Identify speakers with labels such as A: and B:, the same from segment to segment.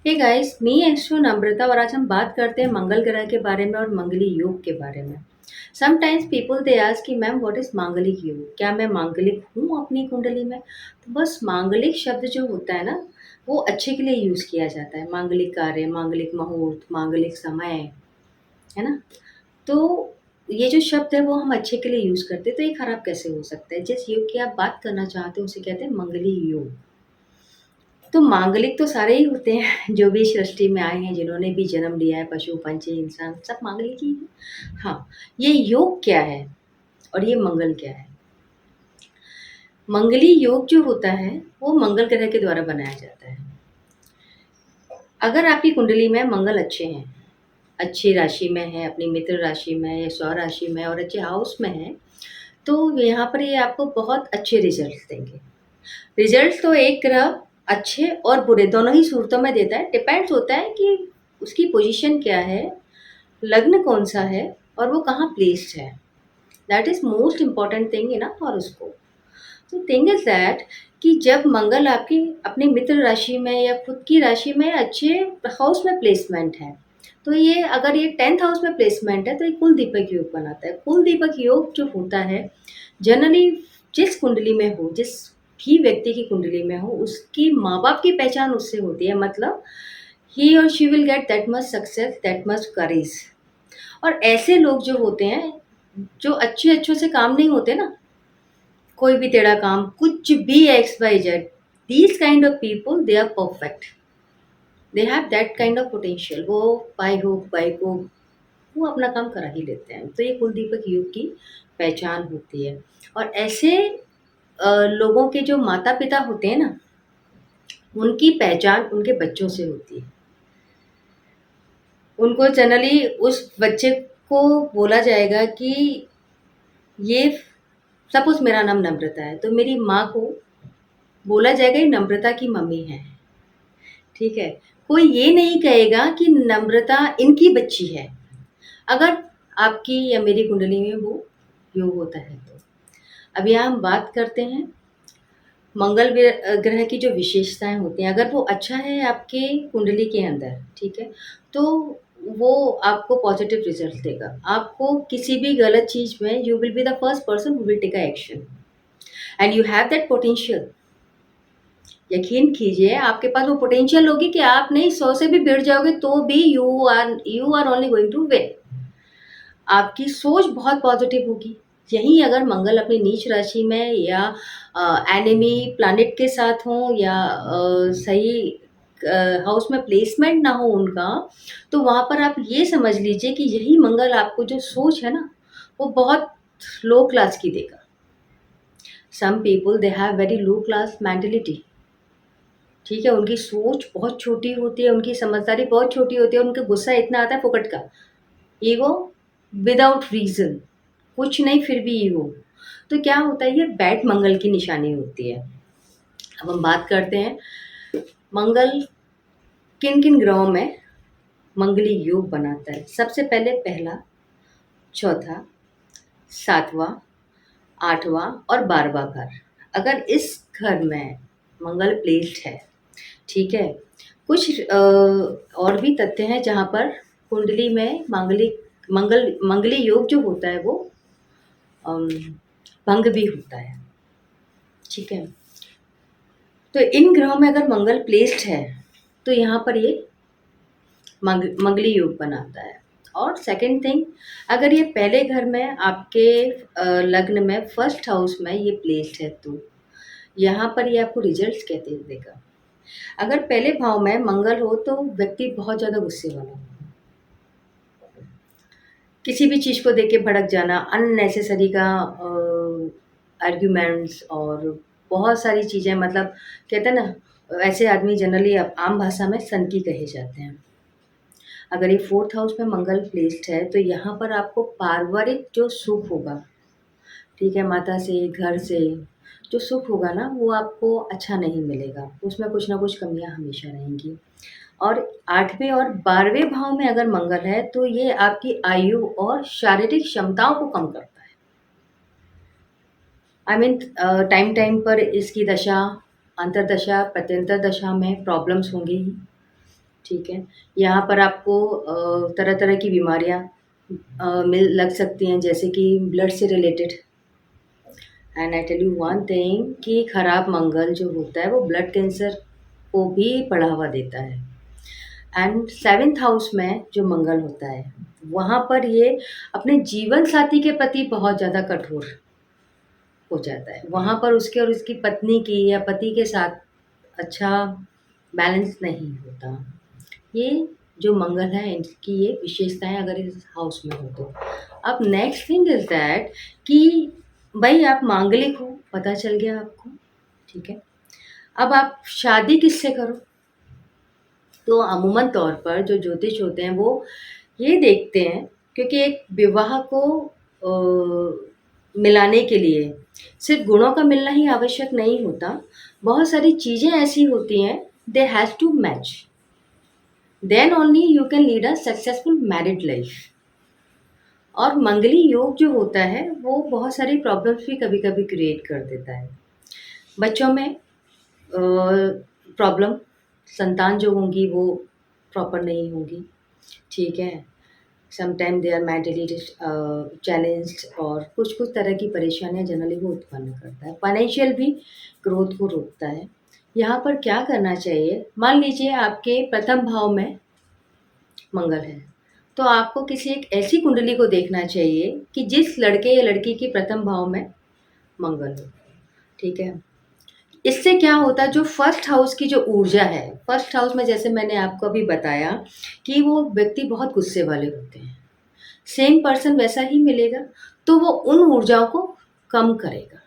A: Hey guys, मी astro नम्रता और आज हम बात करते हैं मंगल ग्रह के बारे में और मंगली योग के बारे में। समटाइम्स पीपल दे आस्क कि मैम व्हाट इज मांगलिक योग? क्या मैं मांगलिक हूँ अपनी कुंडली में? तो बस मांगलिक शब्द जो होता है ना, वो अच्छे के लिए यूज किया जाता है। मांगलिक कार्य, मांगलिक मुहूर्त, मांगलिक समय, है ना? तो ये जो शब्द है वो हम अच्छे के लिए यूज करते हैं, तो ये खराब कैसे हो सकता है? जिस योग की आप बात करना चाहते हो उसे कहते हैं मंगली योग। तो मांगलिक तो सारे ही होते हैं, जो भी सृष्टि में आए हैं, जिन्होंने भी जन्म लिया है, पशु, पंछी, इंसान, सब मांगलिक ही हैं। हाँ, ये योग क्या है और ये मंगल क्या है? मंगली योग जो होता है, वो मंगल ग्रह के द्वारा बनाया जाता है। अगर आपकी कुंडली में मंगल अच्छे हैं, अच्छी राशि में है, अपनी मित्र राशि में या स्वराशि में और अच्छे हाउस में है, तो यहाँ पर ये आपको बहुत अच्छे रिज़ल्ट्स देंगे। रिज़ल्ट तो एक ग्रह अच्छे और बुरे दोनों ही सूरतों में देता है। डिपेंड्स होता है कि उसकी पोज़ीशन क्या है, लग्न कौन-सा है और वो कहाँ प्लेस्ड है। That is most important thing in a horoscope. तो थिंग इज़ दैट कि जब मंगल आपकी अपनी मित्र राशि में या खुद की राशि में अच्छे हाउस में प्लेसमेंट है, तो ये अगर ये 10th हाउस में प्लेसमेंट है, तो ये कुल दीपक योग बनाता है। कुल दीपक योग जो होता है, जनरली जिस कुंडली में हो, जिस भी व्यक्ति की कुंडली में हो, उसकी माँ-बाप की पहचान उससे होती है। मतलब ही और she will get that much success, that much करेज। और ऐसे लोग जो होते हैं, जो अच्छे-अच्छों से काम नहीं होते ना, कोई भी टेढ़ा काम, कुछ भी X Y Z, these kind of people they are perfect. They have that kind of potential. वो बाय हुक बाय क्रूक वो अपना काम करा ही लेते हैं। तो ये कुल दीपक युग की पहचान होती है। और ऐसे लोगों के जो माता-पिता होते हैं ना, उनकी पहचान उनके बच्चों से होती है। उनको जनरली उस बच्चे को बोला जाएगा कि ये सपोज़ मेरा नाम नम्रता है, तो मेरी माँ को बोला जाएगा ये नम्रता की मम्मी है, ठीक है? कोई ये नहीं कहेगा कि नम्रता इनकी बच्ची है, अगर आपकी या मेरी कुंडली में वो योग होता है तो। अब यहाँ हम बात करते हैं मंगल ग्रह की जो विशेषताएँ होती हैं, अगर वो अच्छा है आपके कुंडली के अंदर, ठीक है? तो वो आपको पॉज़िटिव रिज़ल्ट देगा। आपको किसी भी गलत चीज़ में you will be the first person who will take a action and you have that potential. यकीन कीजिए आपके पास वो पोटेंशियल होगी कि आप नहीं 100 से भी भिड़ जाओगे तो भी you are only going to win. आपकी सोच बहुत पॉजिटिव होगी। यहीं अगर मंगल अपनी नीच राशि में या एनिमी प्लैनेट के साथ हों या सही हाउस में प्लेसमेंट ना हो उनका, तो वहाँ पर आप ये समझ लीजिए कि यही मंगल आपको जो सोच है ना, वो बहुत लो क्लास की देगा। Some people they have very low class mentality, ठीक है? उनकी सोच बहुत छोटी होती है, उनकी समझदारी बहुत छोटी होती है, उनका गुस्सा इतना आता है फुकट का। ईगो विदाउट रीज़न, कुछ नहीं फिर भी ईगो। तो क्या होता है, ये बैड मंगल की निशानी होती है। अब हम बात करते हैं मंगल किन-किन ग्रहों में मंगली योग बनाता है। सबसे पहले पहला, चौथा, 7वाँ, 8वाँ और 12वाँ घर। अगर इस घर में मंगल प्लेस्ड है, ठीक है? कुछ और भी तथ्य हैं जहाँ पर कुंडली में मंगली योग जो होता है वो अम, भंग भी होता है, ठीक है? तो इन ग्रहों में अगर मंगल प्लेस्ड है, तो यहाँ पर ये मंगली योग बनाता है। और सेकंड थिंग, अगर ये पहले घर में आपके लग्न में फर्स्ट हाउस में ये प्लेस्ड है, तो यहाँ पर ये आपको रिजल्ट्स कैसे देगा? अगर पहले भाव में मंगल हो तो व्यक्ति बहुत ज़्यादा गुस्से वाला हो। किसी भी चीज़ को देख के भड़क जाना, अननेसेसरी का आर्ग्यूमेंट्स और बहुत सारी चीज़ें, मतलब कहते हैं ना, ऐसे आदमी जनरली आम भाषा में सनकी कहे जाते हैं। अगर ये 4th हाउस में मंगल प्लेस्ड है, तो यहाँ पर आपको पारिवारिक जो सुख होगा, ठीक है, माता से, घर से, जो सुख होगा ना, वो आपको अच्छा नहीं मिलेगा। उसमें कुछ ना कुछ कमियाँ हमेशा रहेंगी। और 8वें और 12वें भाव में अगर मंगल है, तो ये आपकी आयु और शारीरिक क्षमताओं को कम करता है। आई मीन टाइम-टाइम पर इसकी दशा, अंतर्दशा, प्रत्यंतर दशा में प्रॉब्लम्स होंगी ही, ठीक है? यहाँ पर आपको तरह-तरह की बीमारियाँ मिल लग सकती हैं जैसे कि ब्लड से related. And I tell you one thing कि खराब मंगल जो होता है वो ब्लड कैंसर को भी बढ़ावा देता है। एंड 7th हाउस में जो मंगल होता है, वहाँ पर ये अपने जीवन साथी के प्रति बहुत ज़्यादा कठोर हो जाता है। वहाँ पर उसके और उसकी पत्नी की या पति के साथ अच्छा बैलेंस नहीं होता। ये जो मंगल है इनकी ये विशेषताएँ अगर इस हाउस में हो तो। अब नेक्स्ट थिंग इज़ दैट कि भई आप मांगलिक हो, पता चल गया आपको, ठीक है? अब आप शादी किससे करो? तो अमूमन तौर पर जो ज्योतिष होते हैं वो ये देखते हैं क्योंकि एक विवाह को मिलाने के लिए सिर्फ़ गुणों का मिलना ही आवश्यक नहीं होता। बहुत सारी चीज़ें ऐसी होती हैं, they has to match. Then only you can lead a successful married life. और मंगली योग जो होता है, वो बहुत सारी प्रॉब्लम्स भी कभी-कभी क्रिएट कर देता है। बच्चों में प्रॉब्लम, संतान जो होंगी वो प्रॉपर नहीं होंगी, ठीक है? Sometime they are mentally challenged और कुछ-कुछ तरह की परेशानियाँ जनरली वो उत्पन्न करता है। फाइनेंशियल भी ग्रोथ को रोकता है। यहाँ पर क्या करना चाहिए? मान लीजिए आपके प्रथम भाव में मंगल है, तो आपको किसी एक ऐसी कुंडली को देखना चाहिए कि जिस लड़के या लड़की के प्रथम भाव में मंगल हो, ठीक है? इससे क्या होता है जो फर्स्ट हाउस की जो ऊर्जा है, फर्स्ट हाउस में जैसे मैंने आपको अभी बताया कि वो व्यक्ति बहुत गुस्से वाले होते हैं। सेम पर्सन वैसा ही मिलेगा, तो वो उन ऊर्जाओं को कम करेगा।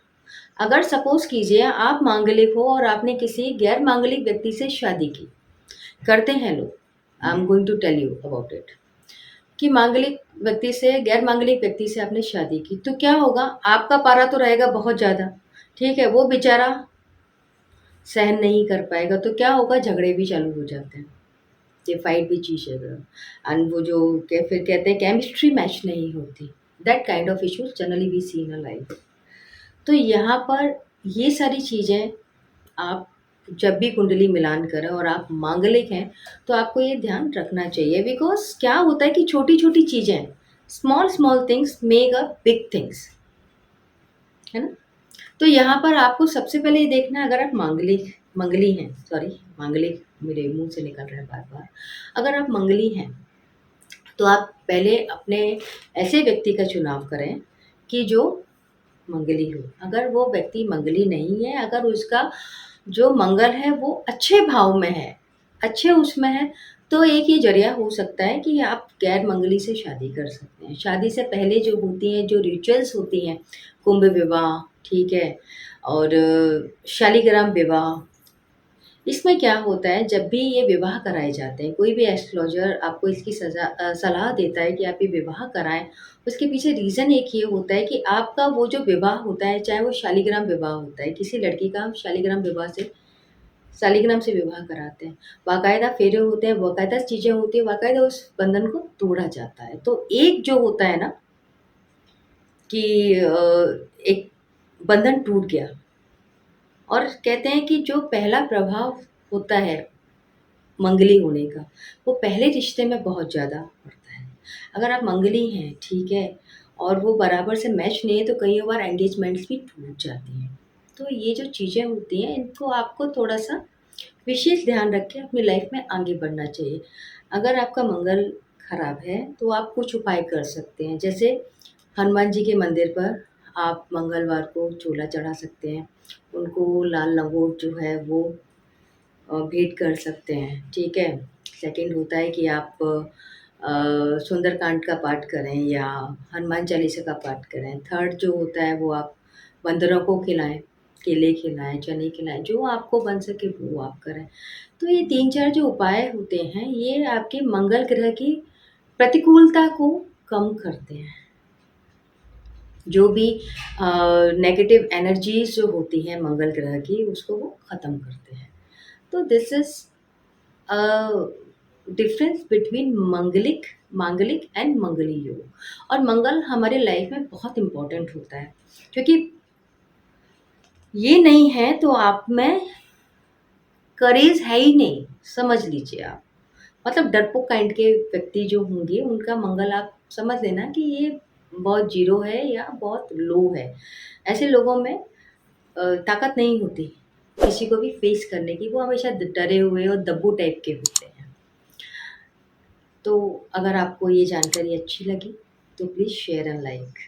A: अगर सपोज़ कीजिए आप मांगलिक हो और आपने किसी गैर मांगलिक व्यक्ति से शादी की, करते हैं लोग, I am going to tell you about it कि मांगलिक व्यक्ति से गैर मांगलिक व्यक्ति से आपने शादी की, तो क्या होगा आपका पारा तो रहेगा बहुत ज़्यादा, ठीक है? वो बेचारा सहन नहीं कर पाएगा, तो क्या होगा झगड़े भी चालू हो जाते हैं। They fight which each other and वो जो क्या फिर कहते हैं केमिस्ट्री मैच नहीं होती। That kind of issues generally we see in a life. तो यहाँ पर ये सारी चीज़ें आप जब भी कुंडली मिलान करें और आप मांगलिक हैं, तो आपको ये ध्यान रखना चाहिए बिकॉज़ क्या होता है कि छोटी-छोटी चीज़ें, small small things make a big things, है ना? तो यहाँ पर आपको सबसे पहले ये देखना है अगर आप मंगली हैं, सॉरी मांगलिक मेरे मुँह से निकल रहा है बार-बार। अगर आप मंगली हैं, तो आप पहले अपने ऐसे व्यक्ति का चुनाव करें कि जो मंगली हो। अगर वो व्यक्ति मंगली नहीं है, अगर उसका जो मंगल है वो अच्छे भाव में है, अच्छे उसमें है, तो एक ये ज़रिया हो सकता है कि आप गैर मंगली से शादी कर सकते हैं। शादी से पहले जो होती हैं, जो रिचुअल्स होती हैं, कुंभ विवाह, ठीक है? और शालिग्राम विवाह, इसमें क्या होता है जब भी ये विवाह कराए जाते हैं, कोई भी एस्ट्रोलॉजर आपको इसकी सलाह देता है कि आप ये विवाह कराएँ, उसके पीछे रीज़न एक ये होता है कि आपका वो जो विवाह होता है, चाहे वो शालिग्राम विवाह होता है, किसी लड़की का हम शालिग्राम से विवाह कराते हैं। बाकायदा फेरे होते हैं, बाकायदा चीज़ें होती हैं, बाकायदा उस बंधन को तोड़ा जाता है। तो एक जो होता है ना कि एक बंधन टूट गया और कहते हैं कि जो पहला प्रभाव होता है मंगली होने का, वो पहले रिश्ते में बहुत ज़्यादा पड़ता है। अगर आप मंगली हैं, ठीक है, और वो बराबर से मैच नहीं है तो कई बार एंगेजमेंट्स भी टूट जाती हैं। तो ये जो चीज़ें होती हैं इनको आपको थोड़ा-सा विशेष ध्यान रख के अपनी लाइफ में आगे बढ़ना चाहिए। अगर आपका मंगल खराब है तो आप कुछ उपाय कर सकते हैं। जैसे हनुमान जी के मंदिर पर आप मंगलवार को चूल्हा चढ़ा सकते हैं। उनको लाल लंगोट जो है वो भेंट कर सकते हैं, ठीक है? सेकंड होता है कि आप सुंदरकांड का पाठ करें या हनुमान चालीसा का पाठ करें। थर्ड जो होता है वो आप बंदरों को खिलाएँ, केले खिलाएँ, चने खिलाएँ, जो आपको बन सके वो आप करें। तो ये 3-4 जो उपाय होते हैं, ये आपके मंगल ग्रह की प्रतिकूलता को कम करते हैं। जो भी नेगेटिव एनर्जीज़ जो होती हैं मंगल ग्रह की, उसको वो ख़त्म करते हैं। तो दिस इज़ डिफरेंस बिटवीन मांगलिक एंड मंगली योग। और मंगल हमारे लाइफ में बहुत इम्पोर्टेंट होता है क्योंकि ये नहीं है तो आप में करेज है ही नहीं, समझ लीजिए आप। मतलब डरपोक काइंड के व्यक्ति जो होंगे उनका मंगल आप समझ लेना कि ये बहुत ज़ीरो है या बहुत लो है। ऐसे लोगों में ताकत नहीं होती किसी को भी फेस करने की, वो हमेशा डरे हुए और दब्बू टाइप के होते हैं। तो अगर आपको ये जानकारी अच्छी लगी तो प्लीज़ शेयर एंड लाइक।